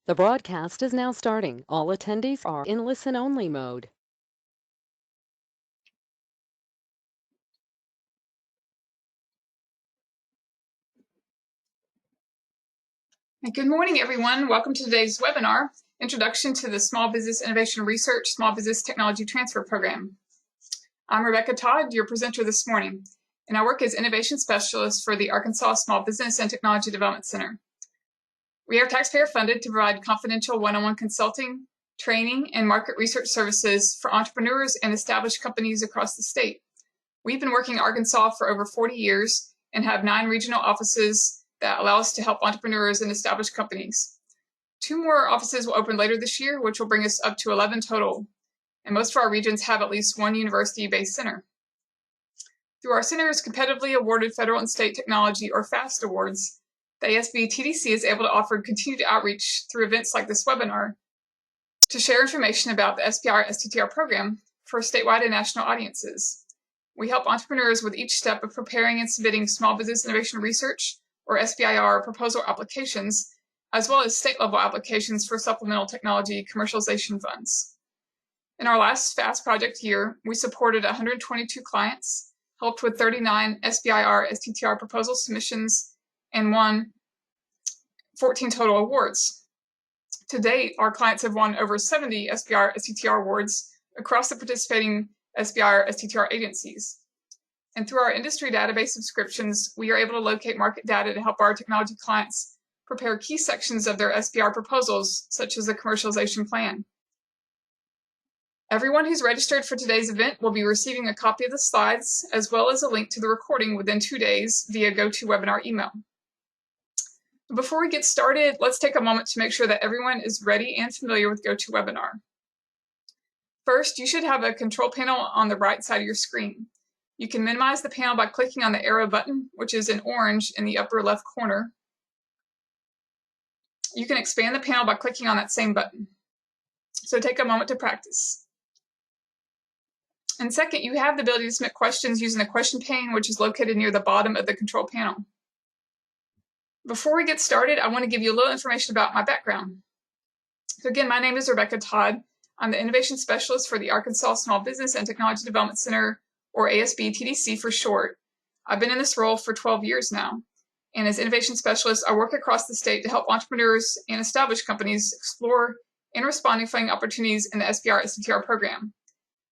The broadcast is now starting. All attendees are in listen-only mode. Good morning, everyone. Welcome to today's webinar, Introduction to the Small Business Innovation Research Small Business Technology Transfer Program. I'm Rebecca Todd, your presenter this morning, and I work as Innovation Specialist for the Arkansas Small Business and Technology Development Center. We are taxpayer funded to provide confidential one-on-one consulting, training, and market research services for entrepreneurs and established companies across the state. We've been working in Arkansas for over 40 years and have 9 regional offices that allow us to help entrepreneurs and established companies. 2 more offices will open later this year, which will bring us up to 11 total. And most of our regions have at least one university-based center. Through our center's competitively awarded federal and state technology, or FAST awards, the ASBTDC is able to offer continued outreach through events like this webinar to share information about the Sbir and Sttr program for statewide and national audiences. We help entrepreneurs with each step of preparing and submitting small business innovation research, or SBIR, proposal applications, as well as state-level applications for supplemental technology commercialization funds. In our last FAST project year, we supported 122 clients, helped with 39 SBIR STTR proposal submissions, and won 14 total awards. To date, our clients have won over 70 SBIR STTR awards across the participating SBIR STTR agencies. And through our industry database subscriptions, we are able to locate market data to help our technology clients prepare key sections of their SBIR proposals, such as the commercialization plan. Everyone who's registered for today's event will be receiving a copy of the slides, as well as a link to the recording within 2 days via GoToWebinar email. Before we get started, let's take a moment to make sure that everyone is ready and familiar with GoToWebinar. First, you should have a control panel on the right side of your screen. You can minimize the panel by clicking on the arrow button, which is in orange in the upper left corner. You can expand the panel by clicking on that same button. So take a moment to practice. And second, you have the ability to submit questions using the question pane, which is located near the bottom of the control panel. Before we get started, I want to give you a little information about my background. So again, my name is Rebecca Todd. I'm the Innovation Specialist for the Arkansas Small Business and Technology Development Center, or ASBTDC for short. I've been in this role for 12 years now. And as Innovation Specialist, I work across the state to help entrepreneurs and established companies explore and respond to funding opportunities in the Sbir and Sttr program.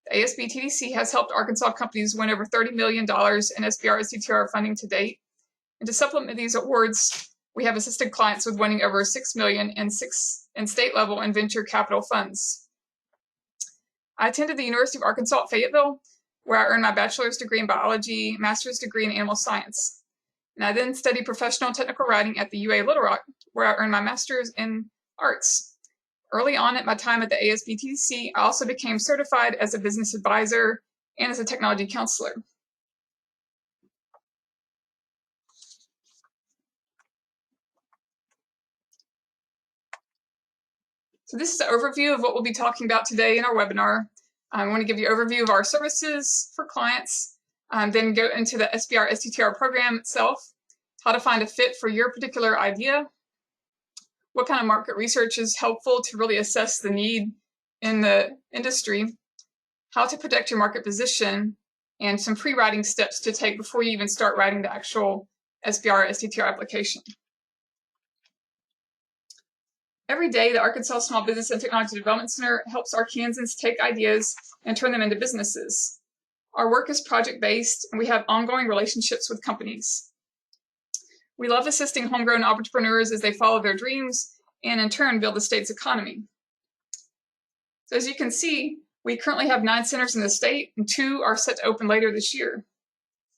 The ASBTDC has helped Arkansas companies win over $30 million in Sbir and Sttr funding to date. And to supplement these awards, we have assisted clients with winning over $6 million in state level and venture capital funds. I attended the University of Arkansas at Fayetteville, where I earned my bachelor's degree in biology, master's degree in animal science. And I then studied professional technical writing at the UA Little Rock, where I earned my master's in arts. Early on at my time at the ASBTDC, I also became certified as a business advisor and as a technology counselor. So this is an overview of what we'll be talking about today in our webinar. I want to give you an overview of our services for clients, then go into the Sbir and Sttr program itself, how to find a fit for your particular idea, what kind of market research is helpful to really assess the need in the industry, how to protect your market position, and some pre-writing steps to take before you even start writing the actual Sbir and Sttr application. Every day, the Arkansas Small Business and Technology Development Center helps Arkansans take ideas and turn them into businesses. Our work is project-based, and we have ongoing relationships with companies. We love assisting homegrown entrepreneurs as they follow their dreams and, in turn, build the state's economy. So as you can see, we currently have 9 centers in the state, and 2 are set to open later this year.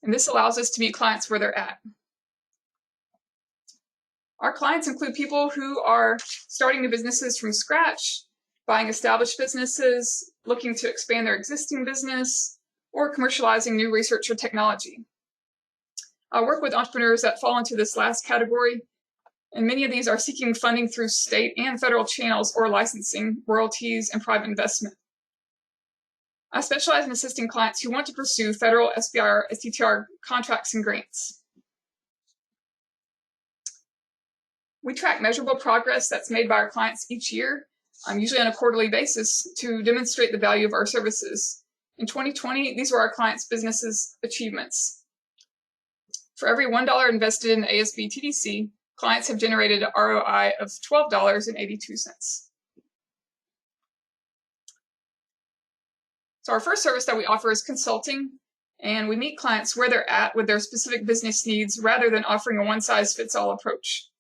And this allows us to meet clients where they're at. Our clients include people who are starting new businesses from scratch, buying established businesses, looking to expand their existing business, or commercializing new research or technology. I work with entrepreneurs that fall into this last category, and many of these are seeking funding through state and federal channels or licensing, royalties, and private investment. I specialize in assisting clients who want to pursue federal Sbir and Sttr contracts and grants. We track measurable progress that's made by our clients each year, usually on a quarterly basis, to demonstrate the value of our services. In 2020, these were our clients' businesses' achievements. For every $1 invested in ASBTDC, clients have generated an ROI of $12.82. So our first service that we offer is consulting, and we meet clients where they're at with their specific business needs rather than offering a one-size-fits-all approach.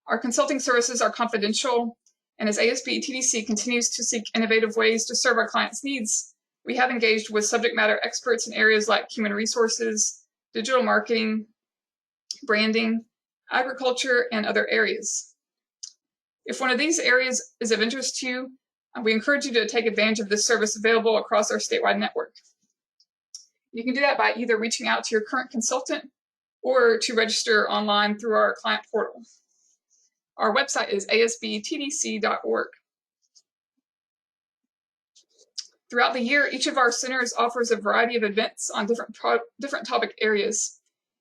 Our consulting services are confidential, and as ASBTDC continues to seek innovative ways to serve our clients' needs, we have engaged with subject matter experts in areas like human resources, digital marketing, branding, agriculture, and other areas. If one of these areas is of interest to you, we encourage you to take advantage of this service available across our statewide network. You can do that by either reaching out to your current consultant or to register online through our client portal. Our website is asbtdc.org. Throughout the year, each of our centers offers a variety of events on different topic areas,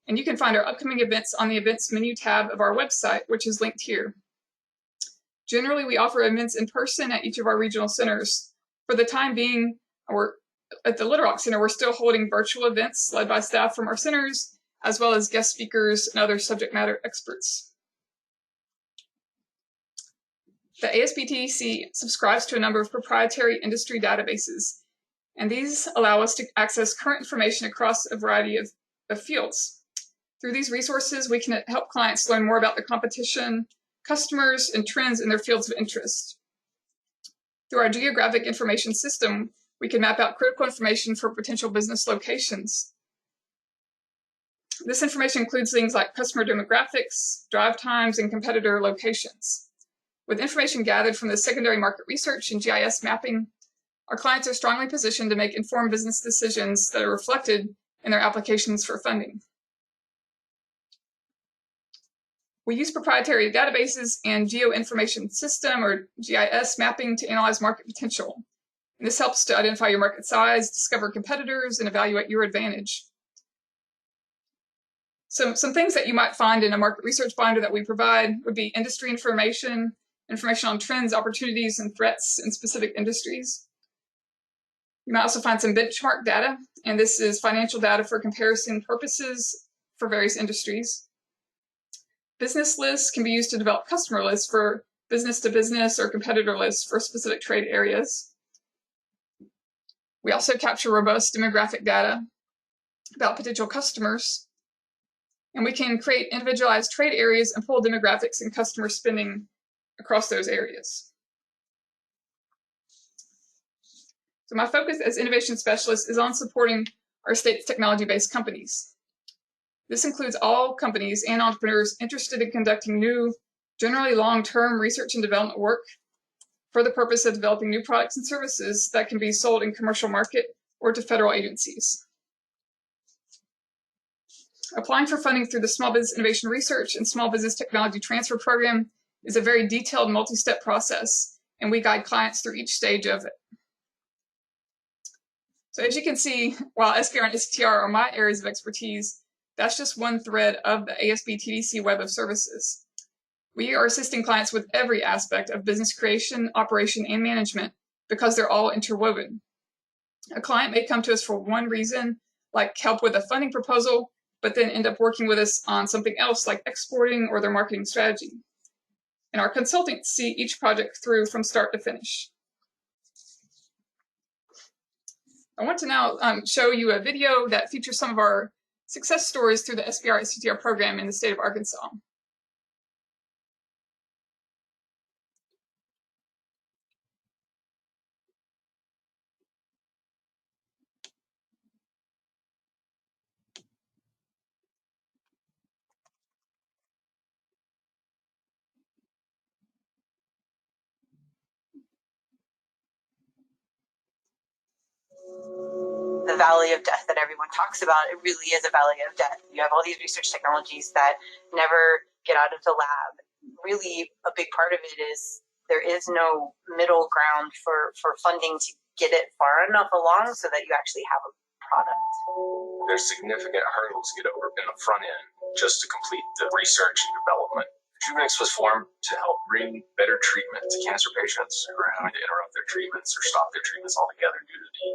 and you can find our upcoming events on the Events menu tab of our website, which is linked here. Generally, we offer events in person at each of our regional centers. For the time being, at the Little Rock Center, we're still holding virtual events led by staff from our centers, as well as guest speakers and other subject matter experts. The ASBTDC subscribes to a number of proprietary industry databases, and these allow us to access current information across a variety of fields. Through these resources, we can help clients learn more about the competition, customers, and trends in their fields of interest. Through our geographic information system, we can map out critical information for potential business locations. This information includes things like customer demographics, drive times, and competitor locations. With information gathered from the secondary market research and GIS mapping, our clients are strongly positioned to make informed business decisions that are reflected in their applications for funding. We use proprietary databases and geoinformation system, or GIS mapping, to analyze market potential. And this helps to identify your market size, discover competitors, and evaluate your advantage. Some things that you might find in a market research binder that we provide would be industry information, information on trends, opportunities, and threats in specific industries. You might also find some benchmark data, and this is financial data for comparison purposes for various industries. Business lists can be used to develop customer lists for business-to-business or competitor lists for specific trade areas. We also capture robust demographic data about potential customers, and we can create individualized trade areas and pull demographics and customer spending across those areas. So my focus as innovation specialist is on supporting our state's technology-based companies. This includes all companies and entrepreneurs interested in conducting new, generally long-term research and development work for the purpose of developing new products and services that can be sold in commercial market or to federal agencies. Applying for funding through the Small Business Innovation Research and Small Business Technology Transfer Program is a very detailed multi-step process, and we guide clients through each stage of it. So as you can see, while Sbir and Sttr are my areas of expertise, that's just one thread of the ASBTDC web of services. We are assisting clients with every aspect of business creation, operation, and management because they're all interwoven. A client may come to us for one reason, like help with a funding proposal, but then end up working with us on something else like exporting or their marketing strategy. And our consultants see each project through from start to finish. I want to now show you a video that features some of our success stories through the Sbir and Sttr program in the state of Arkansas. The valley of death that everyone talks about, it really is a valley of death. You have all these research technologies that never get out of the lab. Really, a big part of it is there is no middle ground for funding to get it far enough along so that you actually have a product. There's significant hurdles to get over in the front end just to complete the research and development Juvenex was formed to help bring better treatment to cancer patients who are having to interrupt their treatments or stop their treatments altogether due to the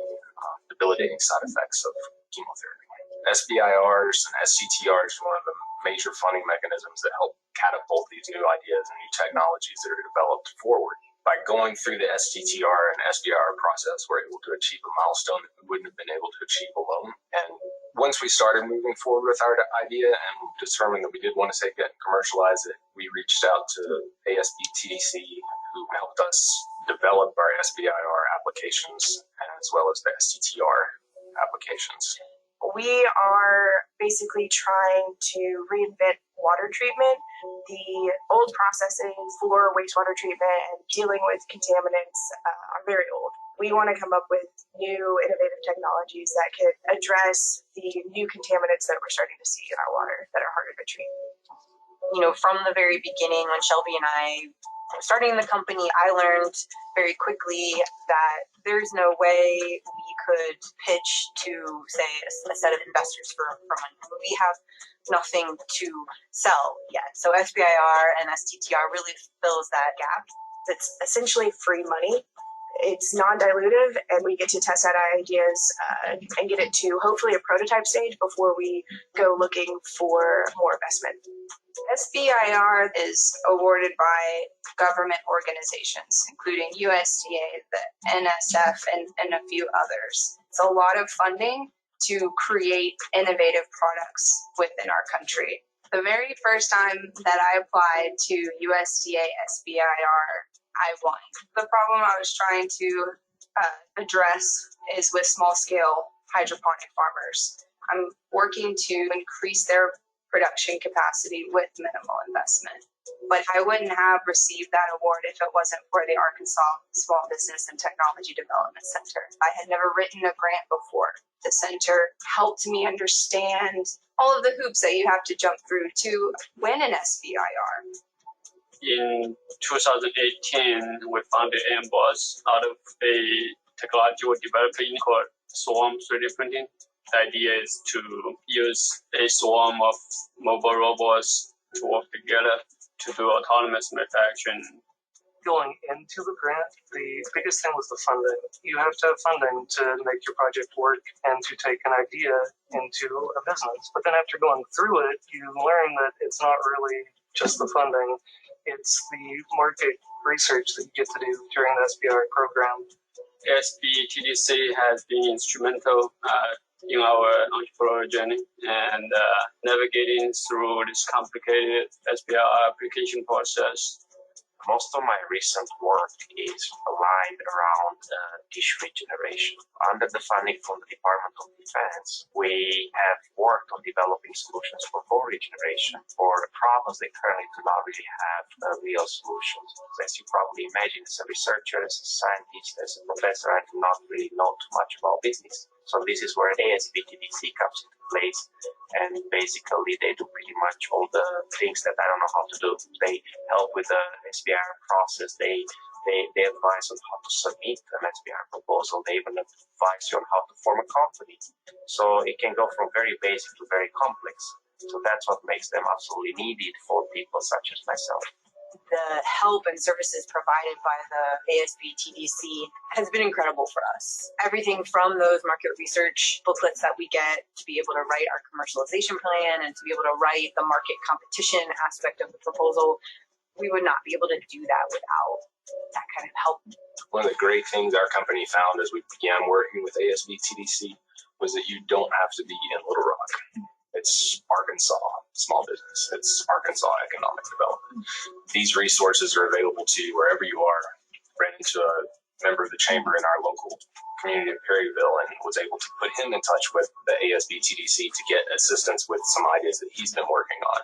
debilitating side effects of chemotherapy. SBIRs and STTRs are one of the major funding mechanisms that help catapult these new ideas and new technologies that are developed forward. By going through the STTR and SBIR process, we're able to achieve a milestone that we wouldn't have been able to achieve alone. And once we started moving forward with our idea and determined that we did want to take it and commercialize it, we reached out to ASBTDC, who helped us develop our SBIR applications as well as the STTR applications. We are basically trying to reinvent water treatment. The old processes for wastewater treatment and dealing with contaminants are very old. We want to come up with new innovative technologies that could address the new contaminants that we're starting to see in our water that are harder to treat. You know, from the very beginning, when Shelby and I were starting the company, I learned very quickly that there's no way we could pitch to, say, a set of investors for money. We have nothing to sell yet. So SBIR and STTR really fills that gap. It's essentially free money. It's non-dilutive, and we get to test out our ideas and get it to hopefully a prototype stage before we go looking for more investment. SBIR is awarded by government organizations, including USDA, the NSF, and a few others. It's a lot of funding to create innovative products within our country. The very first time that I applied to USDA SBIR, I won. The problem I was trying to address is with small-scale hydroponic farmers. I'm working to increase their production capacity with minimal investment. But I wouldn't have received that award if it wasn't for the Arkansas Small Business and Technology Development Center. I had never written a grant before. The center helped me understand all of the hoops that you have to jump through to win an SBIR. In 2018, we founded Irobot out of a technology we're developing called Swarm 3D printing. The idea is to use a swarm of mobile robots to work together to do autonomous manufacturing. Going into the grant, the biggest thing was the funding. You have to have funding to make your project work and to take an idea into a business. But then after going through it, you learn that it's not really just the funding. It's the market research that you get to do during the SBIR program. ASBTDC has been instrumental in our entrepreneurial journey and navigating through this complicated SBIR application process. Most of my recent work is aligned around tissue regeneration. Under the funding from the Department of Defense, we have worked on developing solutions for bone regeneration for problems that currently do not really have real solutions. As you probably imagine, as a researcher, as a scientist, as a professor, I do not really know too much about business. So this is where ASBTDC comes into place, and basically they do pretty much all the things that I don't know how to do. They help with the SBIR process. They advise on how to submit an SBIR proposal. They even advise you on how to form a company. So it can go from very basic to very complex. So that's what makes them absolutely needed for people such as myself. The help and services provided by the ASBTDC has been incredible for us. Everything from those market research booklets that we get to be able to write our commercialization plan and to be able to write the market competition aspect of the proposal, we would not be able to do that without that kind of help. One of the great things our company found as we began working with ASBTDC was that you don't have to be in Little Rock. It's Arkansas small business. It's Arkansas economic development. These resources are available to you wherever you are. Ran into a member of the chamber in our local community of Perryville and was able to put him in touch with the ASBTDC to get assistance with some ideas that he's been working on.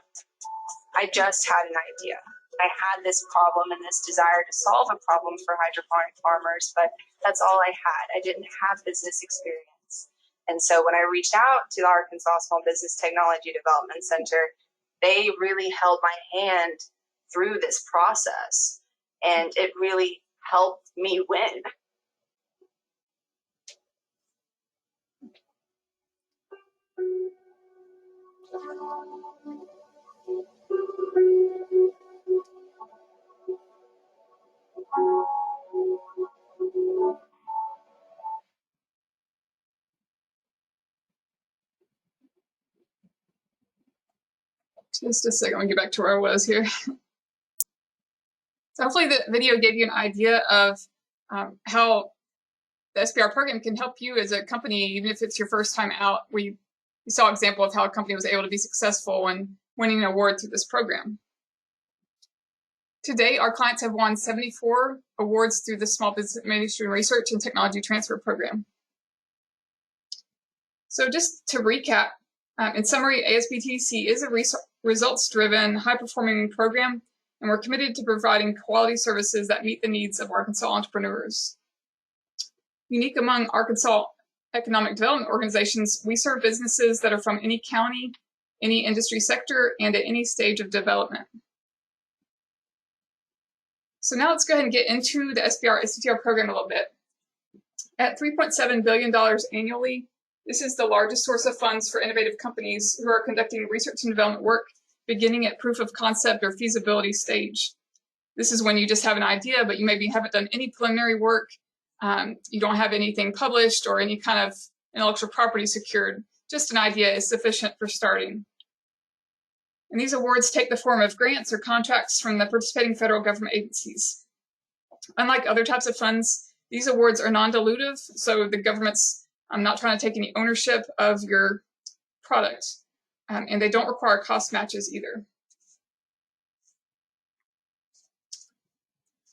I just had an idea. I had this problem and this desire to solve a problem for hydroponic farmers, but that's all I had. I didn't have business experience. And so when I reached out to the Arkansas Small Business Technology Development Center, they really held my hand through this process, and it really helped me win. Just a second, I'll get back to where I was here. So hopefully the video gave you an idea of how the SBR program can help you as a company, even if it's your first time out. We saw an example of how a company was able to be successful in winning an award through this program. To date, our clients have won 74 awards through the Small Business Administration Research and Technology Transfer Program. So just to recap, in summary, ASBTDC is a results-driven, high-performing program, and we're committed to providing quality services that meet the needs of Arkansas entrepreneurs. Unique among Arkansas economic development organizations, we serve businesses that are from any county, any industry sector, and at any stage of development. So now let's go ahead and get into the Sbr STTR program a little bit. At $3.7 billion annually, this is the largest source of funds for innovative companies who are conducting research and development work beginning at proof of concept or feasibility stage. This is when you just have an idea, but you maybe haven't done any preliminary work. You don't have anything published or any kind of intellectual property secured. Just an idea is sufficient for starting. And these awards take the form of grants or contracts from the participating federal government agencies. Unlike other types of funds, these awards are non-dilutive, so the government's not trying to take any ownership of your product, and they don't require cost matches either.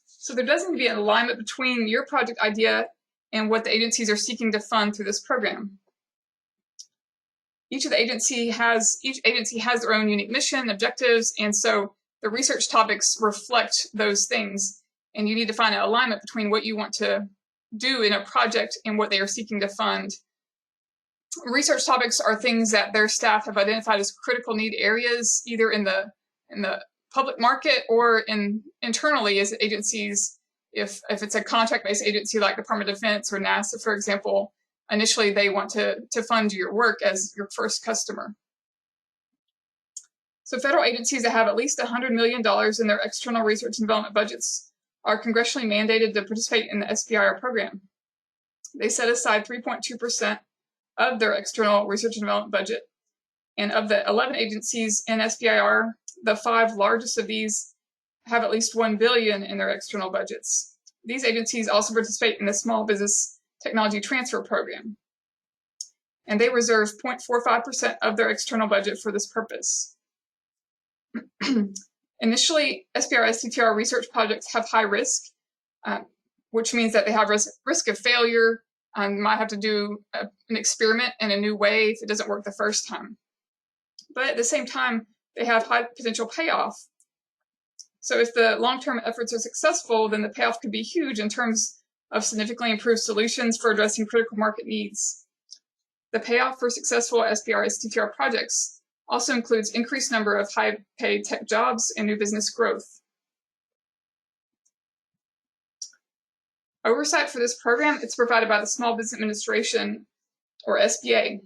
So there does need to be an alignment between your project idea and what the agencies are seeking to fund through this program. Each agency has their own unique mission, objectives, and so the research topics reflect those things. And you need to find an alignment between what you want to do in a project and what they are seeking to fund. Research topics are things that their staff have identified as critical need areas, either in the public market or internally as agencies. If it's a contract-based agency like Department of Defense or NASA, for example, initially they want to fund your work as your first customer. So federal agencies that have at least $100 million in their external research and development budgets are congressionally mandated to participate in the SBIR program. They set aside 3.2% of their external research and development budget. And of the 11 agencies in SBIR, the 5 largest of these have at least $1 billion in their external budgets. These agencies also participate in the Small Business Technology Transfer Program, and they reserve 0.45% of their external budget for this purpose. Initially, Sbr STTR research projects have high risk, which means that they have risk of failure. You might have to do an experiment in a new way if it doesn't work the first time. But at the same time, they have high potential payoff. So if the long-term efforts are successful, then the payoff could be huge in terms of significantly improved solutions for addressing critical market needs. The payoff for successful Sbr STTR projects also includes increased number of high-paid tech jobs and new business growth. Oversight for this program, it's provided by the Small Business Administration, or SBA.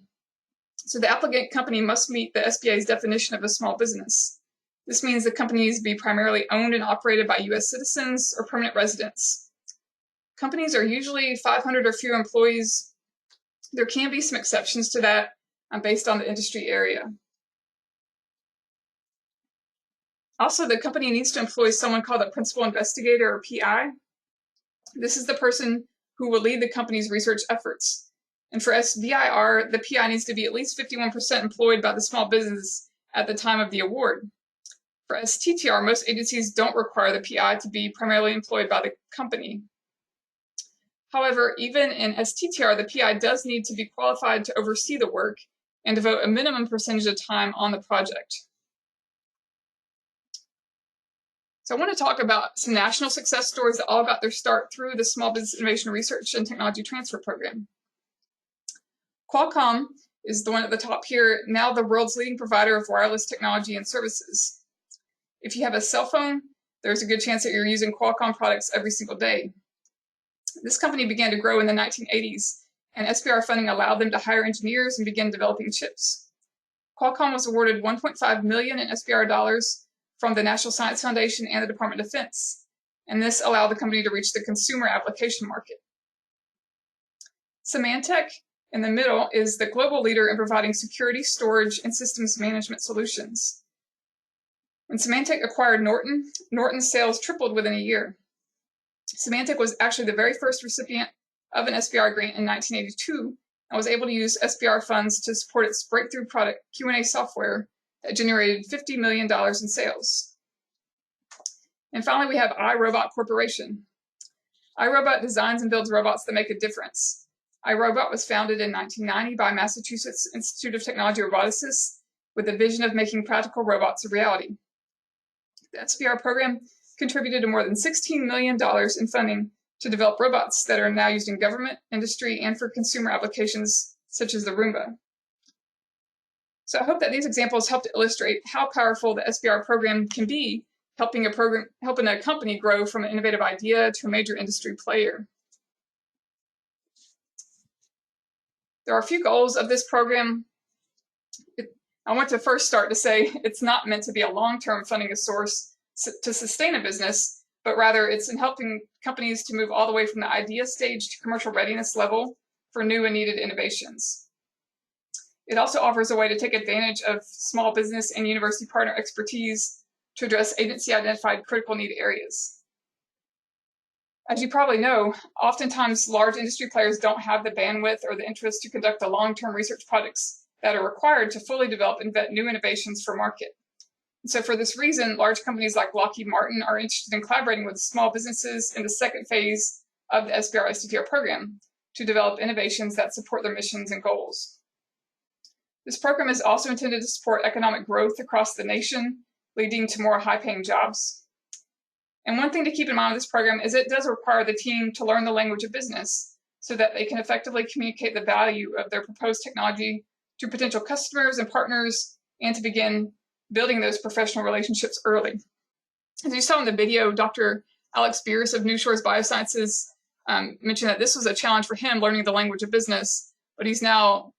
So the applicant company must meet the SBA's definition of a small business. This means the company needs to be primarily owned and operated by U.S. citizens or permanent residents. Companies are usually 500 or fewer employees. There can be some exceptions to that based on the industry area. Also, the company needs to employ someone called a principal investigator or PI. This is the person who will lead the company's research efforts. And for SBIR, the PI needs to be at least 51% employed by the small business at the time of the award. For STTR, most agencies don't require the PI to be primarily employed by the company. However, even in STTR, the PI does need to be qualified to oversee the work and devote a minimum percentage of time on the project. So I want to talk about some national success stories that all got their start through the Small Business Innovation Research and Technology Transfer Program. Qualcomm is the one at the top here, now the world's leading provider of wireless technology and services. If you have a cell phone, there's a good chance that you're using Qualcomm products every single day. This company began to grow in the 1980s, and SBIR funding allowed them to hire engineers and begin developing chips. Qualcomm was awarded $1.5 million in SBIR dollars from the National Science Foundation and the Department of Defense. and this allowed the company to reach the consumer application market. Symantec in the middle is the global leader in providing security, storage, and systems management solutions. When Symantec acquired Norton, Norton's sales tripled within a year. Symantec was actually the very first recipient of an SBIR grant in 1982 and was able to use SBIR funds to support its breakthrough product Q&A software that generated $50 million in sales. And finally, we have Irobot Corporation. Irobot designs and builds robots that make a difference. Irobot was founded in 1990 by Massachusetts Institute of Technology Roboticists with the vision of making practical robots a reality. The SBIR program contributed to more than $16 million in funding to develop robots that are now used in government, industry, and for consumer applications such as the Roomba. So I hope that these examples help to illustrate how powerful the SBIR program can be, helping a company grow from an innovative idea to a major industry player. There are a few goals of this program. I want to first start to say it's not meant to be a long-term funding source to sustain a business, but rather it's in helping companies to move all the way from the idea stage to commercial readiness level for new and needed innovations. It also offers a way to take advantage of small business and university partner expertise to address agency-identified critical need areas. As you probably know, oftentimes large industry players don't have the bandwidth or the interest to conduct the long-term research projects that are required to fully develop and vet new innovations for market. And so for this reason, large companies like Lockheed Martin are interested in collaborating with small businesses in the second phase of the Sbir Sttr program to develop innovations that support their missions and goals. This program is also intended to support economic growth across the nation, leading to more high-paying jobs. And one thing to keep in mind with this program is it does require the team to learn the language of business so that they can effectively communicate the value of their proposed technology to potential customers and partners and to begin building those professional relationships early. As you saw in the video, Dr. Alex Bierce of New Shores Biosciences mentioned that this was a challenge for him learning the language of business, but he's now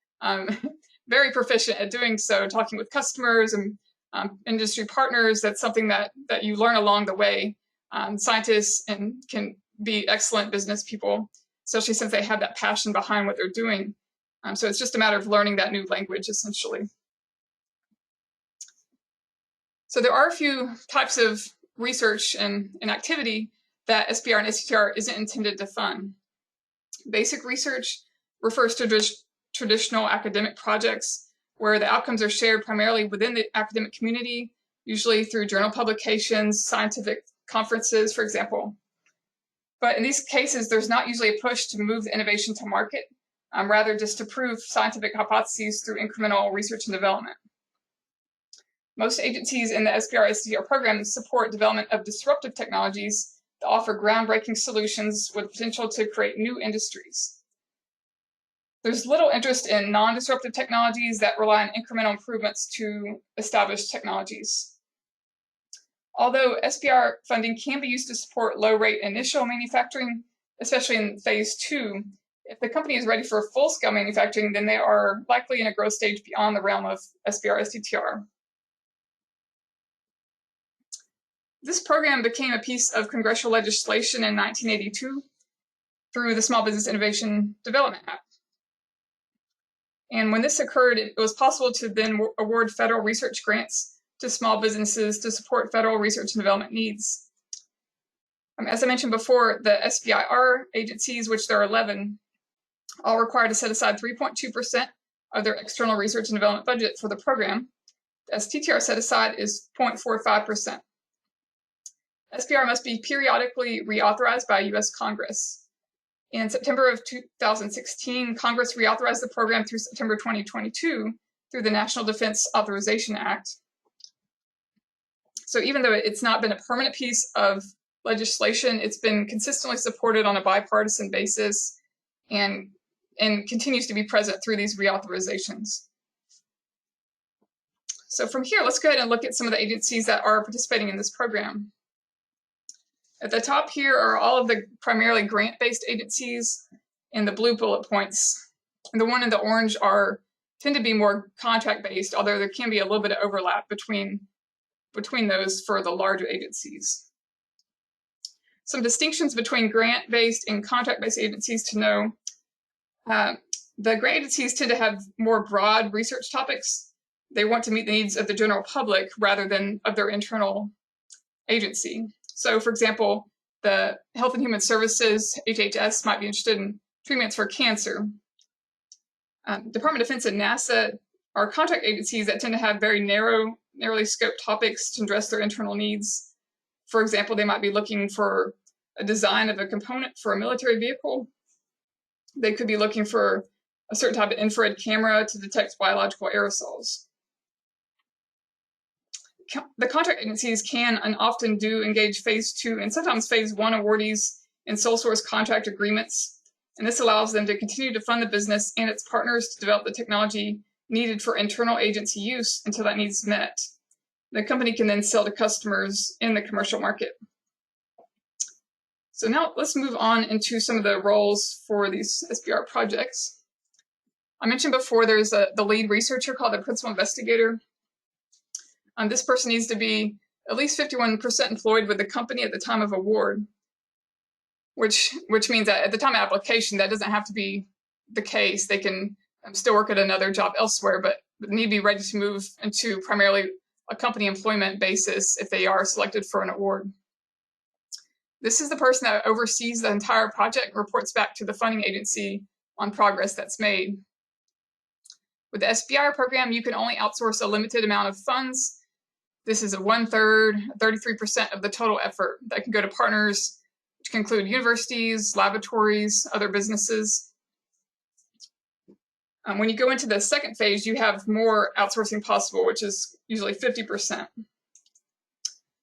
very proficient at doing so, talking with customers and industry partners. That's something that you learn along the way. Scientists can be excellent business people, especially since they have that passion behind what they're doing. So it's just a matter of learning that new language, essentially. So there are a few types of research and activity that Sbir and Sttr isn't intended to fund. Basic research refers to traditional academic projects where the outcomes are shared primarily within the academic community, usually through journal publications, scientific conferences, for example. But in these cases, there's not usually a push to move the innovation to market, rather just to prove scientific hypotheses through incremental research and development. Most agencies in the Sbir Sttr program support development of disruptive technologies that offer groundbreaking solutions with potential to create new industries. There's little interest in non-disruptive technologies that rely on incremental improvements to established technologies. Although Sbir funding can be used to support low-rate initial manufacturing, especially in phase 2, if the company is ready for full-scale manufacturing, then they are likely in a growth stage beyond the realm of Sbir Sttr. This program became a piece of congressional legislation in 1982 through the Small Business Innovation Development Act. And when this occurred, it was possible to then award federal research grants to small businesses to support federal research and development needs. As I mentioned before, the SBIR agencies, which there are 11, all required to set aside 3.2% of their external research and development budget for the program. The STTR set aside is 0.45%. SBIR must be periodically reauthorized by U.S. Congress. In September of 2016, Congress reauthorized the program through September 2022 through the National Defense Authorization Act. So even though it's not been a permanent piece of legislation, it's been consistently supported on a bipartisan basis and continues to be present through these reauthorizations. So from here, let's go ahead and look at some of the agencies that are participating in this program. At the top here are all of the primarily grant-based agencies in the blue bullet points. And the one in the orange tend to be more contract-based, although there can be a little bit of overlap between those for the larger agencies. Some distinctions between grant-based and contract-based agencies to know. The grant agencies tend to have more broad research topics. They want to meet the needs of the general public rather than of their internal agency. So, for example, the Health and Human Services, HHS, might be interested in treatments for cancer. Department of Defense and NASA are contract agencies that tend to have very narrowly scoped topics to address their internal needs. For example, they might be looking for a design of a component for a military vehicle. They could be looking for a certain type of infrared camera to detect biological aerosols. The contract agencies can and often do engage phase 2 and sometimes phase 1 awardees in sole source contract agreements. And this allows them to continue to fund the business and its partners to develop the technology needed for internal agency use until that need is met. The company can then sell to customers in the commercial market. So now let's move on into some of the roles for these SBR projects. I mentioned before there's the lead researcher called the principal investigator. This person needs to be at least 51% employed with the company at the time of award, which means that at the time of application, that doesn't have to be the case. They can still work at another job elsewhere, but need to be ready to move into primarily a company employment basis if they are selected for an award. This is the person that oversees the entire project and reports back to the funding agency on progress that's made. With the SBIR program, you can only outsource a limited amount of funds. This is a 1/3, 33% of the total effort that can go to partners, which can include universities, laboratories, other businesses. When you go into the second phase, you have more outsourcing possible, which is usually 50%.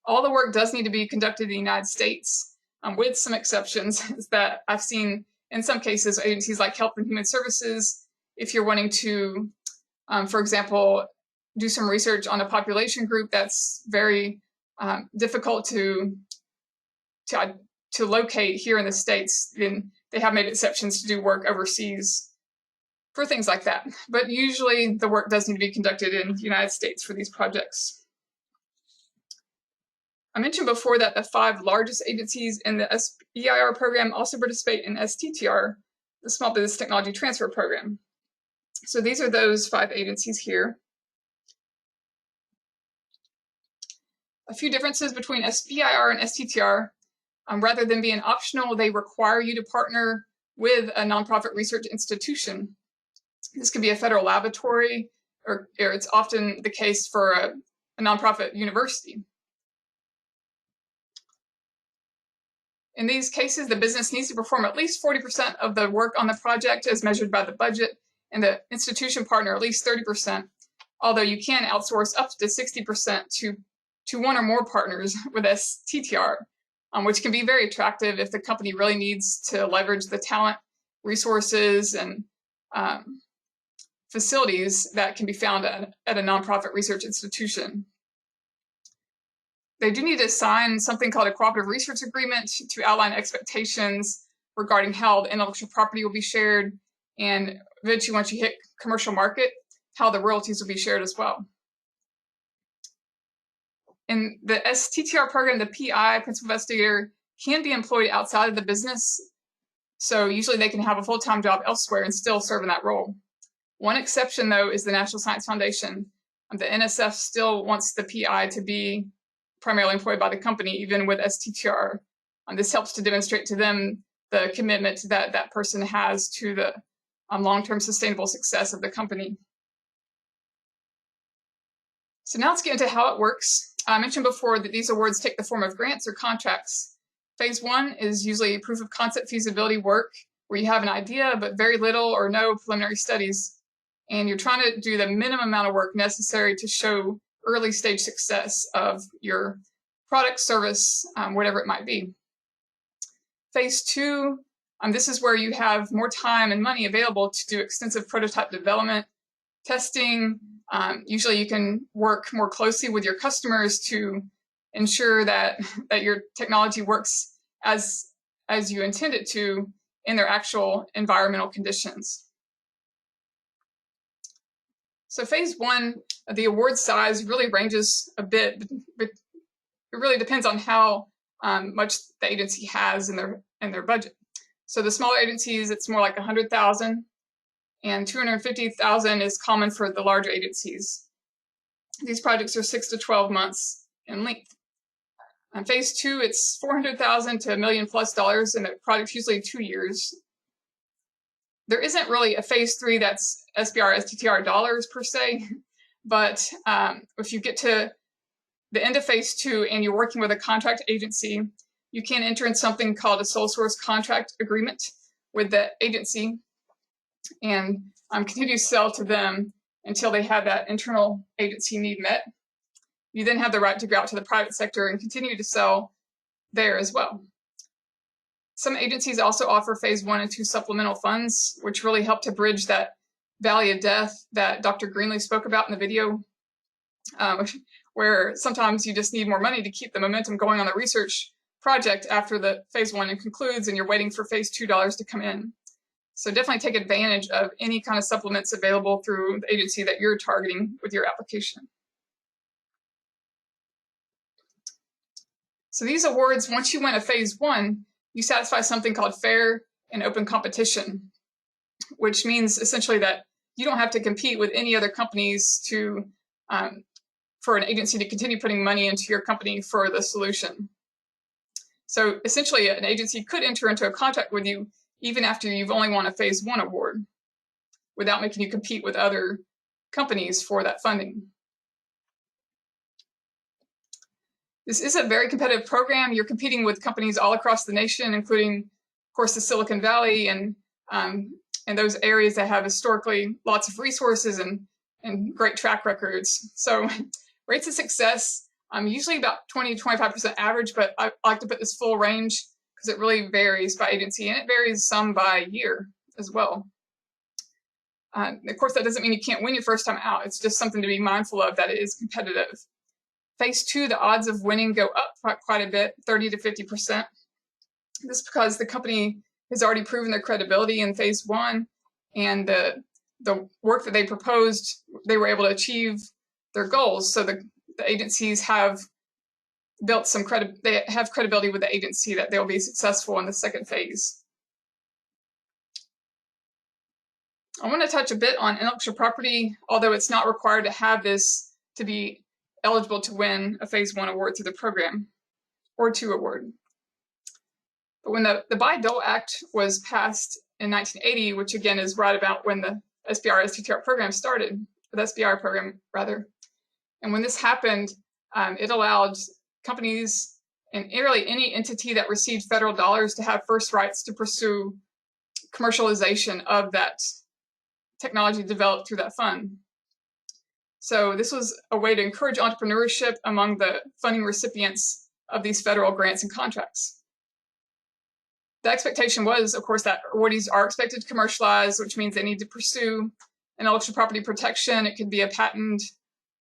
All the work does need to be conducted in the United States, with some exceptions that I've seen in some cases, agencies like Health and Human Services, if you're wanting to, for example, do some research on a population group that's very difficult to locate here in the States, then they have made exceptions to do work overseas for things like that. But usually the work does need to be conducted in the United States for these projects. I mentioned before that the 5 largest agencies in the EIR program also participate in STTR, the Small Business Technology Transfer Program. So these are those 5 agencies here. A few differences between SBIR and STTR. Rather than being optional, they require you to partner with a nonprofit research institution. This could be a federal laboratory, or it's often the case for a nonprofit university. In these cases, the business needs to perform at least 40% of the work on the project as measured by the budget, and the institution partner at least 30%, although you can outsource up to 60% to one or more partners with STTR, which can be very attractive if the company really needs to leverage the talent, resources, and facilities that can be found at a nonprofit research institution. They do need to sign something called a Cooperative Research Agreement to outline expectations regarding how the intellectual property will be shared, and eventually, once you hit commercial market, how the royalties will be shared as well. In the STTR program, the PI, principal investigator, can be employed outside of the business. So usually they can have a full-time job elsewhere and still serve in that role. One exception, though, is the National Science Foundation. The NSF still wants the PI to be primarily employed by the company, even with STTR. This helps to demonstrate to them the commitment that that person has to the long-term sustainable success of the company. So now let's get into how it works. I mentioned before that these awards take the form of grants or contracts. Phase 1 is usually proof of concept feasibility work, where you have an idea but very little or no preliminary studies, and you're trying to do the minimum amount of work necessary to show early stage success of your product, service, whatever it might be. Phase 2, this is where you have more time and money available to do extensive prototype development, testing. Usually you can work more closely with your customers to ensure that your technology works as you intend it to in their actual environmental conditions. So phase 1, the award size really ranges a bit. It really depends on how much the agency has in their budget. So the smaller agencies, it's more like 100,000, and 250,000 is common for the larger agencies. These projects are 6 to 12 months in length. On phase 2, it's 400,000 to $1 million+ and the project's usually 2 years. There isn't really a phase 3 that's SBR, STTR dollars per se, but if you get to the end of phase 2 and you're working with a contract agency, you can enter in something called a sole source contract agreement with the agency and continue to sell to them until they have that internal agency need met. You then have the right to go out to the private sector and continue to sell there as well. Some agencies also offer phase 1 and 2 supplemental funds, which really help to bridge that valley of death that Dr. Greenlee spoke about in the video, where sometimes you just need more money to keep the momentum going on the research project after the phase 1 concludes and you're waiting for phase 2 dollars to come in. So definitely take advantage of any kind of supplements available through the agency that you're targeting with your application. So these awards, once you win a phase 1, you satisfy something called fair and open competition, which means essentially that you don't have to compete with any other companies to for an agency to continue putting money into your company for the solution. So essentially, an agency could enter into a contract with you even after you've only won a phase 1 award without making you compete with other companies for that funding. This is a very competitive program. You're competing with companies all across the nation, including, of course, the Silicon Valley and those areas that have historically lots of resources and great track records. So rates of success, usually about 20 to 25% average, but I like to put this full range because it really varies by agency and it varies some by year as well. Of course, that doesn't mean you can't win your first time out. It's just something to be mindful of, that it is competitive. Phase 2, the odds of winning go up quite a bit, 30 to 50%. This is because the company has already proven their credibility in phase 1, and the work that they proposed, they were able to achieve their goals. So the agencies have built some they have credibility with the agency that they'll be successful in the second phase. I want to touch a bit on intellectual property, although it's not required to have this to be eligible to win a phase 1 award through the program or 2 award. But when the Bayh-Dole Act was passed in 1980, which again is right about when the SBR STTR program started, the SBR program rather, and when this happened, it allowed companies and really any entity that received federal dollars to have first rights to pursue commercialization of that technology developed through that fund. So this was a way to encourage entrepreneurship among the funding recipients of these federal grants and contracts. The expectation was, of course, that awardees are expected to commercialize, which means they need to pursue intellectual property protection. It could be a patent,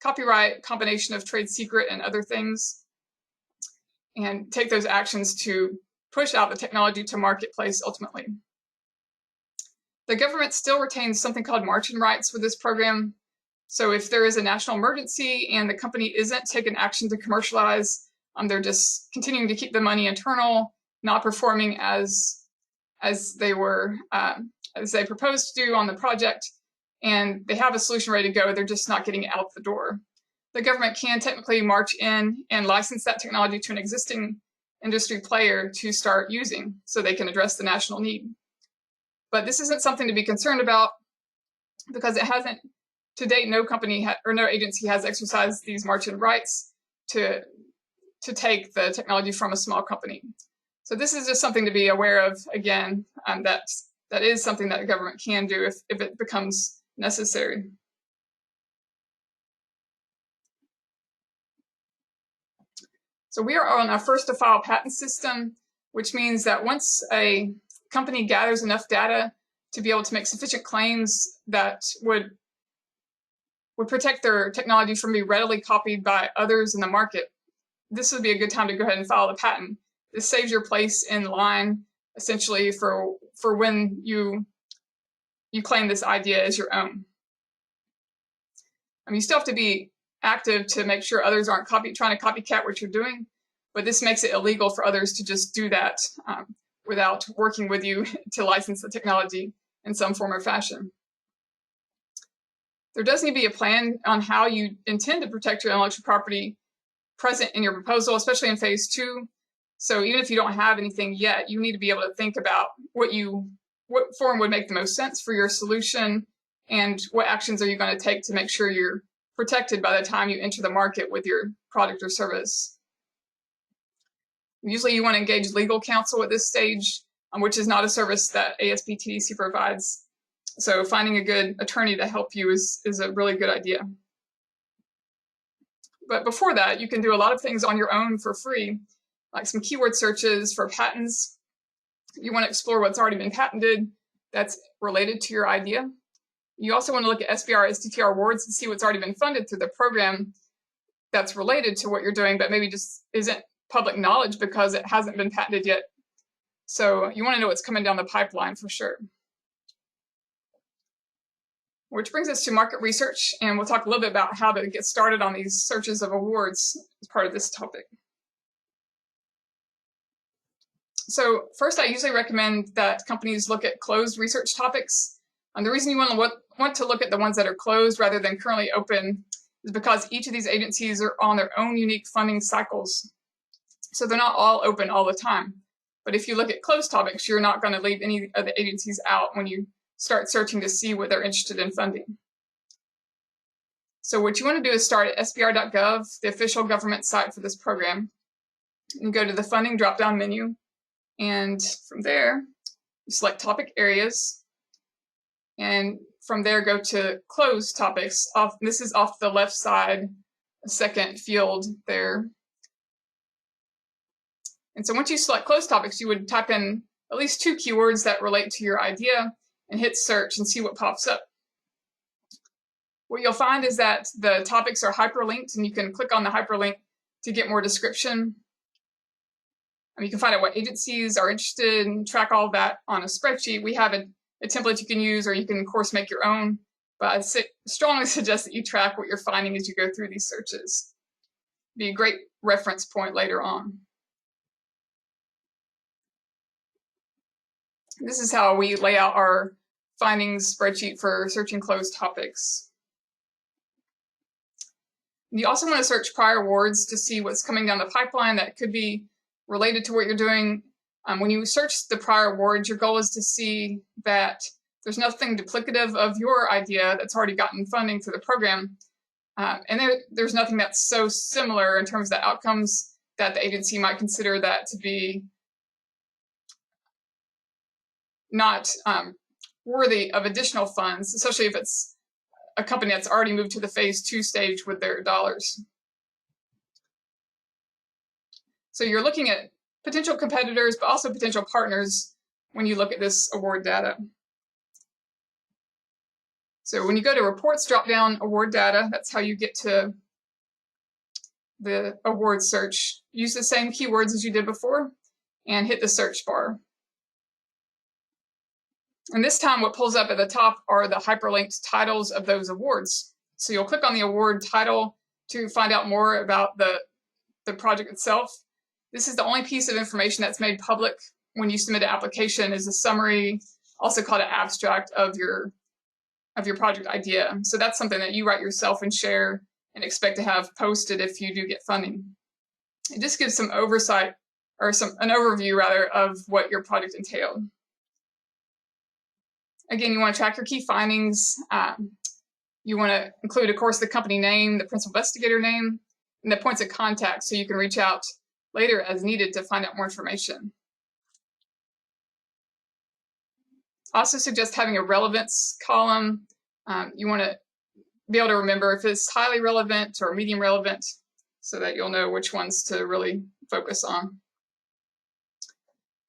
copyright, combination of trade secret and other things, and take those actions to push out the technology to marketplace ultimately. The government still retains something called margin rights with this program. So if there is a national emergency and the company isn't taking action to commercialize, they're just continuing to keep the money internal, not performing as they were as they proposed to do on the project, and they have a solution ready to go. They're just not getting it out the door. The government can technically march in and license that technology to an existing industry player to start using, so they can address the national need. But this isn't something to be concerned about because it hasn't. To date, no company or no agency has exercised these margin rights to take the technology from a small company. So this is just something to be aware of. Again, that is something that the government can do if it becomes necessary. So we are on our first to file patent system, which means that once a company gathers enough data to be able to make sufficient claims that would protect their technology from being readily copied by others in the market, this would be a good time to go ahead and file the patent. This saves your place in line, essentially, for when you claim this idea as your own. You still have to be active to make sure others aren't trying to copycat what you're doing, but this makes it illegal for others to just do that without working with you to license the technology in some form or fashion. There does need to be a plan on how you intend to protect your intellectual property present in your proposal, especially in phase 2. So even if you don't have anything yet, you need to be able to think about what form would make the most sense for your solution, and what actions are you going to take to make sure you're protected by the time you enter the market with your product or service. Usually you want to engage legal counsel at this stage, which is not a service that ASBTDC provides. So finding a good attorney to help you is a really good idea. But before that, you can do a lot of things on your own for free, like some keyword searches for patents. You want to explore what's already been patented that's related to your idea. You also want to look at Sbir and Sttr awards and see what's already been funded through the program that's related to what you're doing, but maybe just isn't public knowledge because it hasn't been patented yet. So you want to know what's coming down the pipeline for sure. Which brings us to market research, and we'll talk a little bit about how to get started on these searches of awards as part of this topic. So first, I usually recommend that companies look at closed research topics. And the reason you want to look at the ones that are closed rather than currently open is because each of these agencies are on their own unique funding cycles. So they're not all open all the time. But if you look at closed topics, you're not going to leave any of the agencies out when you start searching to see what they're interested in funding. So what you want to do is start at sbr.gov, the official government site for this program, and go to the funding drop-down menu. And from there, you select topic areas. And from there, go to closed topics. This is off the left side, the second field there. And so once you select closed topics, you would type in at least 2 keywords that relate to your idea and hit search and see what pops up. What you'll find is that the topics are hyperlinked, and you can click on the hyperlink to get more description. And you can find out what agencies are interested and track all of that on a spreadsheet. We have a template you can use, or you can, of course, make your own. But I strongly suggest that you track what you're finding as you go through these searches. Be a great reference point later on. This is how we lay out our findings spreadsheet for searching closed topics. You also want to search prior awards to see what's coming down the pipeline that could be related to what you're doing. When you search the prior awards, your goal is to see that there's nothing duplicative of your idea that's already gotten funding through the program. And there's nothing that's so similar in terms of the outcomes that the agency might consider that to be not worthy of additional funds, especially if it's a company that's already moved to the phase 2 stage with their dollars. So you're looking at potential competitors, but also potential partners when you look at this award data. So when you go to reports, drop down award data, that's how you get to the award search. Use the same keywords as you did before and hit the search bar. And this time what pulls up at the top are the hyperlinked titles of those awards. So you'll click on the award title to find out more about the project itself. This is the only piece of information that's made public when you submit an application, is a summary, also called an abstract of your project idea. So that's something that you write yourself and share and expect to have posted if you do get funding. It just gives some oversight, or an overview rather, of what your project entailed. Again, you want to track your key findings. You want to include, of course, the company name, the principal investigator name, and the points of contact so you can reach out later as needed to find out more information. I also suggest having a relevance column. You want to be able to remember if it's highly relevant or medium relevant so that you'll know which ones to really focus on.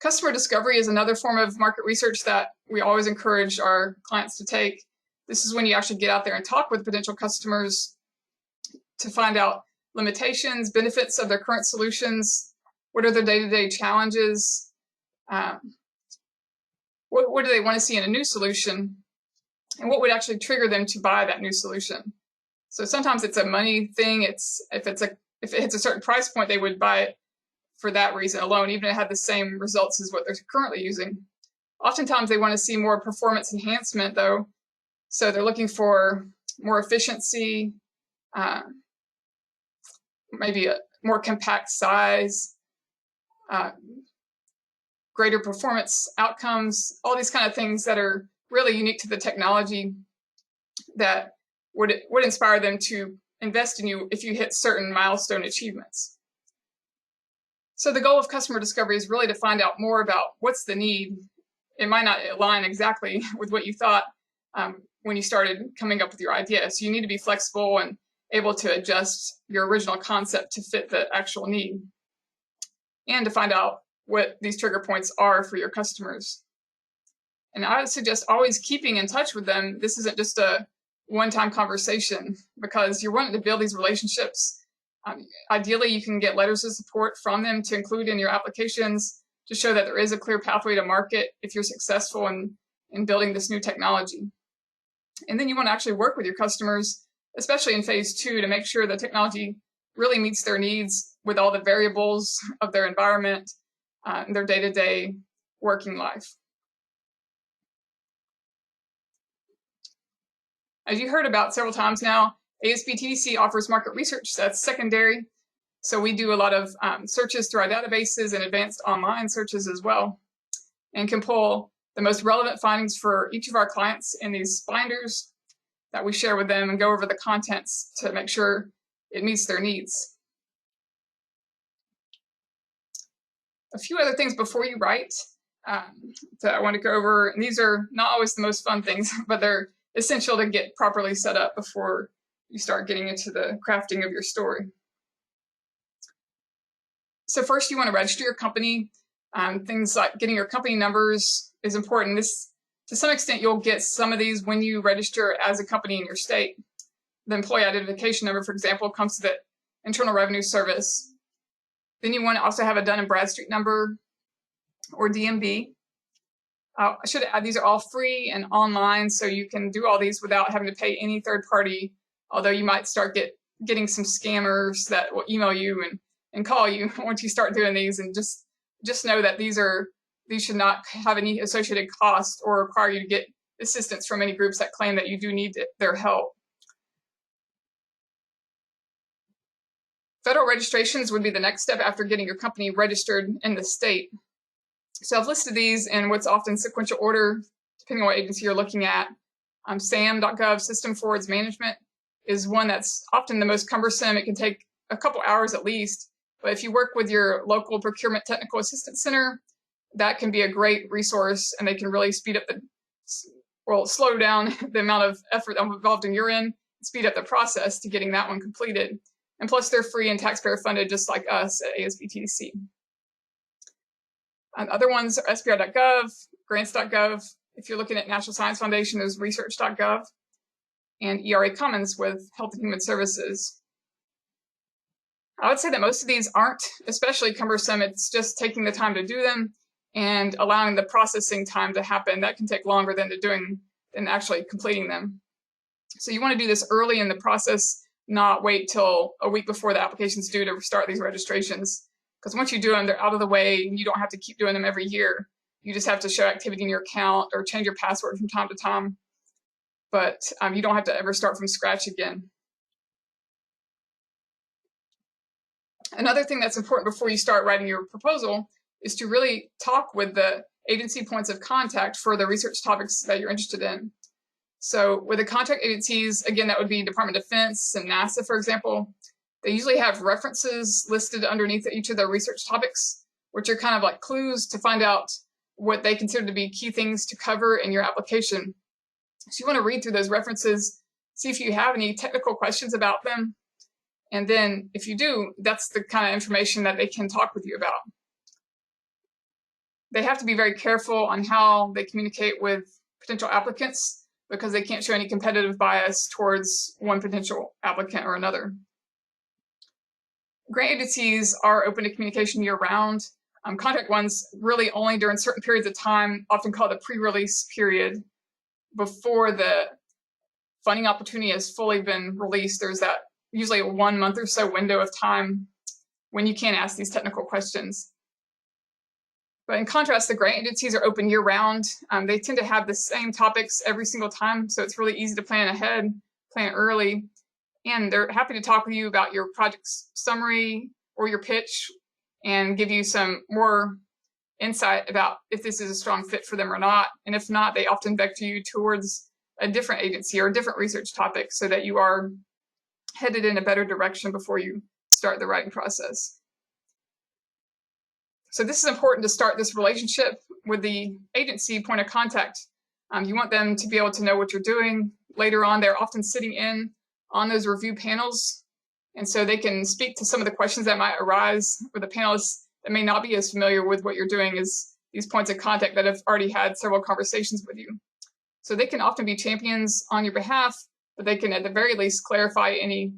Customer discovery is another form of market research that we always encourage our clients to take. This is when you actually get out there and talk with potential customers to find out limitations, benefits of their current solutions, what are their day-to-day challenges, what do they want to see in a new solution, and what would actually trigger them to buy that new solution. So sometimes it's a money thing. If it hits a certain price point, they would buy it for that reason alone, even if it had the same results as what they're currently using. Oftentimes they want to see more performance enhancement though. So they're looking for more efficiency, maybe a more compact size, greater performance outcomes, all these kind of things that are really unique to the technology that would inspire them to invest in you if you hit certain milestone achievements. So the goal of customer discovery is really to find out more about what's the need. It might not align exactly with what you thought when you started coming up with your idea. So you need to be flexible and able to adjust your original concept to fit the actual need, and to find out what these trigger points are for your customers. And I would suggest always keeping in touch with them. This isn't just a one-time conversation, because you're wanting to build these relationships. Ideally, you can get letters of support from them to include in your applications to show that there is a clear pathway to market if you're successful in building this new technology. And then you want to actually work with your customers, especially in phase 2, to make sure the technology really meets their needs with all the variables of their environment and their day-to-day working life. As you heard about several times now, ASBTDC offers market research that's secondary. So we do a lot of searches through our databases and advanced online searches as well, and can pull the most relevant findings for each of our clients in these binders that we share with them and go over the contents to make sure it meets their needs. A few other things before you write that I want to go over, and these are not always the most fun things, but they're essential to get properly set up before you start getting into the crafting of your story. So first, you want to register your company. Things like getting your company numbers is important. This, to some extent, you'll get some of these when you register as a company in your state. The employee identification number, for example, comes to the Internal Revenue Service. Then you want to also have a Dun & Bradstreet number, or DMB. I should add, these are all free and online, so you can do all these without having to pay any third party, although you might start getting some scammers that will email you and call you once you start doing these. And just know that these should not have any associated cost or require you to get assistance from any groups that claim that you do need their help. Federal registrations would be the next step after getting your company registered in the state. So I've listed these in what's often sequential order, depending on what agency you're looking at. SAM.gov, System Forwards Management, is one that's often the most cumbersome. It can take a couple hours at least. But if you work with your local procurement technical assistance center, that can be a great resource, and they can really speed up slow down the amount of effort involved in your end, speed up the process to getting that one completed. And plus, they're free and taxpayer funded, just like us at ASBTDC. Other ones are SBR.gov, grants.gov. If you're looking at National Science Foundation, there's research.gov, and ERA Commons with Health and Human Services. I would say that most of these aren't especially cumbersome. It's just taking the time to do them and allowing the processing time to happen. That can take longer than actually completing them. So you want to do this early in the process, not wait till a week before the application's due to start these registrations. Because once you do them, they're out of the way, and you don't have to keep doing them every year. You just have to show activity in your account or change your password from time to time. But you don't have to ever start from scratch again. Another thing that's important before you start writing your proposal is to really talk with the agency points of contact for the research topics that you're interested in. So with the contact agencies, again, that would be Department of Defense and NASA, for example. They usually have references listed underneath each of their research topics, which are kind of like clues to find out what they consider to be key things to cover in your application. So you want to read through those references, see if you have any technical questions about them. And then if you do, that's the kind of information that they can talk with you about. They have to be very careful on how they communicate with potential applicants, because they can't show any competitive bias towards one potential applicant or another. Grant agencies are open to communication year-round. Contract ones really only during certain periods of time, often called the pre-release period, before the funding opportunity has fully been released. There's that usually a 1 month or so window of time when you can ask these technical questions. But in contrast, the grant agencies are open year-round. They tend to have the same topics every single time, so it's really easy to plan ahead, plan early, and they're happy to talk with you about your project's summary or your pitch and give you some more insight about if this is a strong fit for them or not. And if not, they often vector you towards a different agency or a different research topic so that you are headed in a better direction before you start the writing process. So this is important to start this relationship with the agency point of contact. You want them to be able to know what you're doing. Later on, they're often sitting in on those review panels, and so they can speak to some of the questions that might arise with the panelists that may not be as familiar with what you're doing as these points of contact that have already had several conversations with you. So they can often be champions on your behalf, but they can at the very least clarify any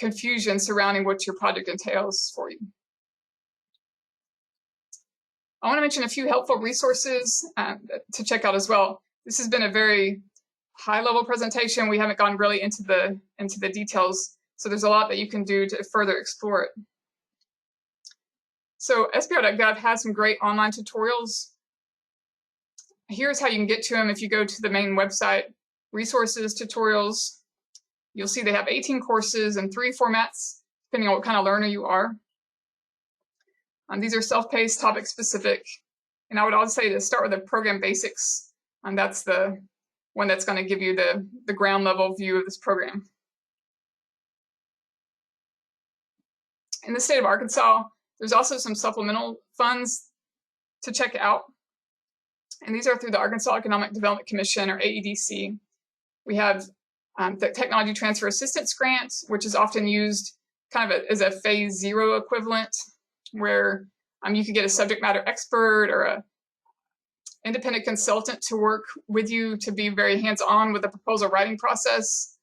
confusion surrounding what your project entails for you. I want to mention a few helpful resources to check out as well. This has been a very high-level presentation. We haven't gone really into the details, so there's a lot that you can do to further explore it. So SBR.gov has some great online tutorials. Here's how you can get to them if you go to the main website, Resources, Tutorials. You'll see they have 18 courses in 3 formats, depending on what kind of learner you are. These are self-paced, topic-specific, and I would always say to start with the program basics, and that's the one that's going to give you the ground level view of this program. In the state of Arkansas, there's also some supplemental funds to check out, and these are through the Arkansas Economic Development Commission, or AEDC. We have the Technology Transfer Assistance Grant, which is often used kind of as a phase 0 equivalent, where you could get a subject matter expert or an independent consultant to work with you to be very hands-on with the proposal writing process.